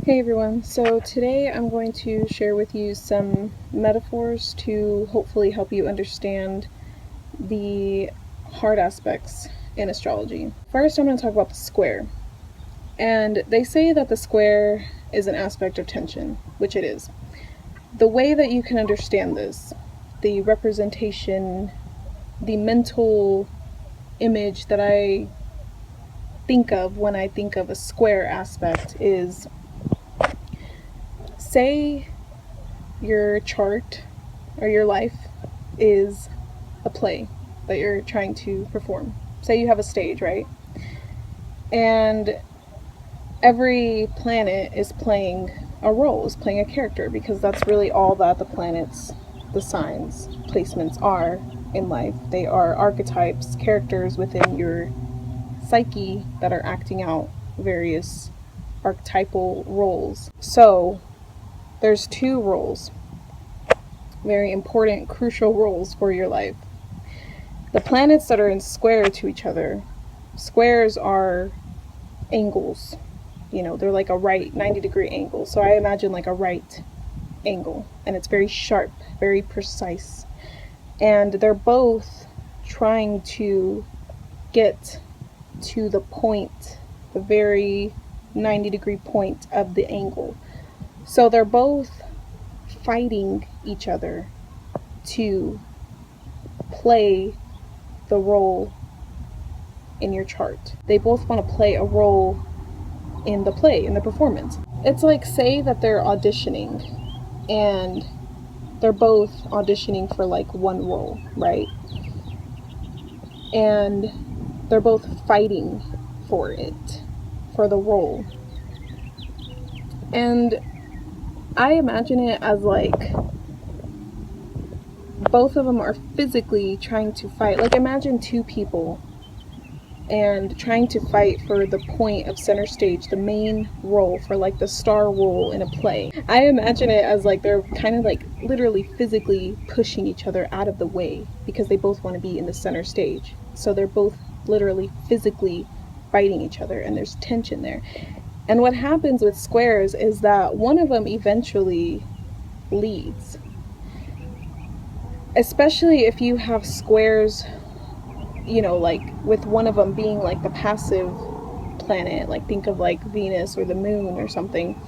Hey everyone, so today I'm going to share with you some metaphors to hopefully help you understand the hard aspects in astrology. First, I'm going to talk about the square. And they say that the square is an aspect of tension, which it is. The way that you can understand this, the representation, the mental image that I think of when I think of a square aspect is, say your chart or your life is a play that you're trying to perform. Say you have a stage, right? And every planet is playing a role, is playing a character, because that's really all that the planets, the signs, placements are in life. They are archetypes, characters within your psyche that are acting out various archetypal roles. So there's two roles, very important, crucial roles for your life. The planets that are in square to each other, squares are angles. They're like a right 90-degree angle. So I imagine like a right angle, and it's very sharp, very precise. And they're both trying to get to the point, the very 90-degree point of the angle. So they're both fighting each other to play the role in your chart. They both want to play a role in the play, in the performance. It's like, say that they're auditioning and they're both auditioning for like one role, right? And they're both fighting for it, for the role. And I imagine it as like both of them are physically trying to fight. Like, imagine two people and trying to fight for the point of center stage, the main role, for like the star role in a play. I imagine it as like they're kind of like literally physically pushing each other out of the way because they both want to be in the center stage. So they're both literally physically fighting each other, and there's tension there. And what happens with squares is that one of them eventually leads. Especially if you have squares, like with one of them being like the passive planet, like think of like Venus or the moon or something,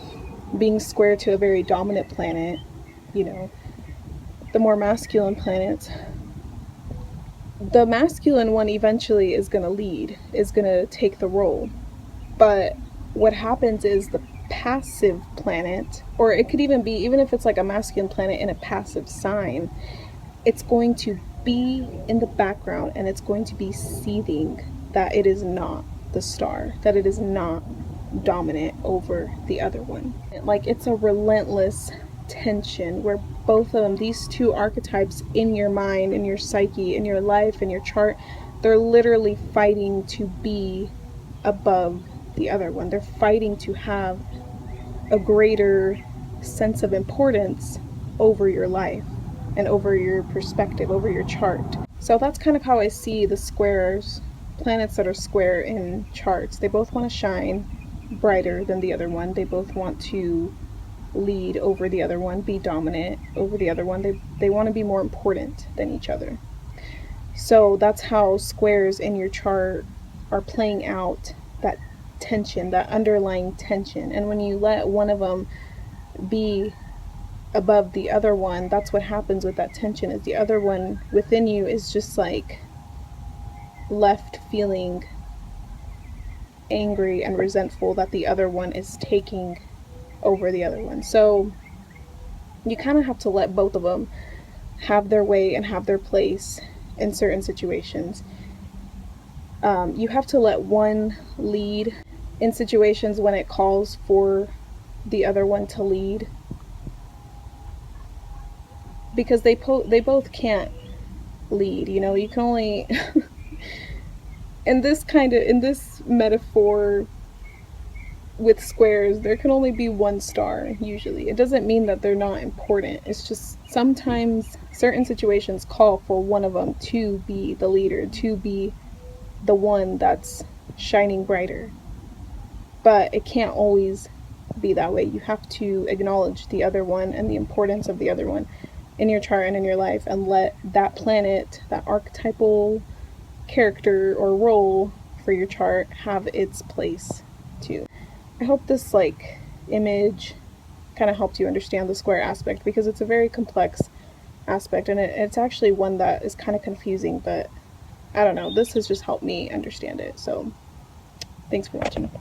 being square to a very dominant planet, the more masculine planets. The masculine one eventually is going to lead, is going to take the role. But what happens is the passive planet, or it could even be, even if it's like a masculine planet in a passive sign, it's going to be in the background and it's going to be seething that it is not the star, that it is not dominant over the other one. Like, it's a relentless tension where both of them, these two archetypes in your mind, in your psyche, in your life, in your chart, they're literally fighting to be above the other one. They're fighting to have a greater sense of importance over your life and over your perspective, over your chart. So that's kind of how I see the squares, planets that are square in charts. They both want to shine brighter than the other one. They both want to lead over the other one, be dominant over the other one. They want to be more important than each other. So that's how squares in your chart are playing out that tension, that underlying tension. And when you let one of them be above the other one, that's what happens with that tension, is the other one within you is just like left feeling angry and resentful that the other one is taking over the other one. So you kind of have to let both of them have their way and have their place in certain situations. You have to let one lead in situations when it calls for the other one to lead, because they both can't lead. You can only in this metaphor with squares, there can only be one star usually. It doesn't mean that they're not important. It's just sometimes certain situations call for one of them to be the leader, to be the one that's shining brighter. But it can't always be that way. You have to acknowledge the other one and the importance of the other one in your chart and in your life, and let that planet, that archetypal character or role for your chart, have its place too. I hope this image kind of helped you understand the square aspect, because it's a very complex aspect, and it's actually one that is kind of confusing, but I don't know, this has just helped me understand it. So thanks for watching.